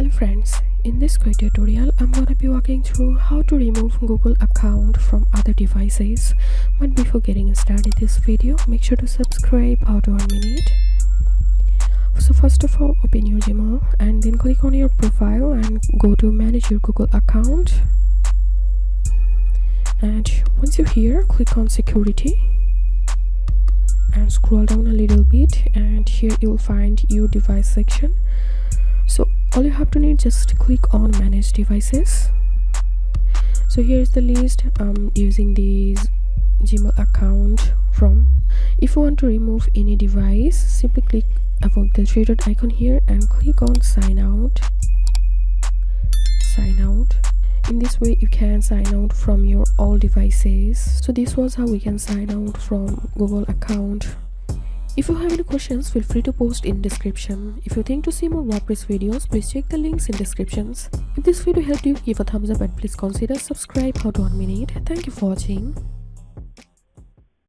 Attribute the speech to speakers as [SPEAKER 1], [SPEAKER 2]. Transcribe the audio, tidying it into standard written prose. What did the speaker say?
[SPEAKER 1] Hello friends, in this quick tutorial I'm gonna be walking through how to remove Google account from other devices. But before getting started this video, make sure to subscribe. How to 1 minute. So first of all, open your Gmail and then click on your profile and go to manage your Google account. And once you're here, click on security and scroll down a little bit, and here you will find your device section. So all you have to need, just click on manage devices. So here's the list using this Gmail account from. If you want to remove any device, simply click above the three dot icon here and click on sign out. In this way you can sign out from your all devices. So this was how we can sign out from Google account. If you have any questions, feel free to post in description. If you think to see more WordPress videos, please check the links in descriptions. If this video helped you, give a thumbs up and please consider subscribe. How to 1 minute. Thank you for watching.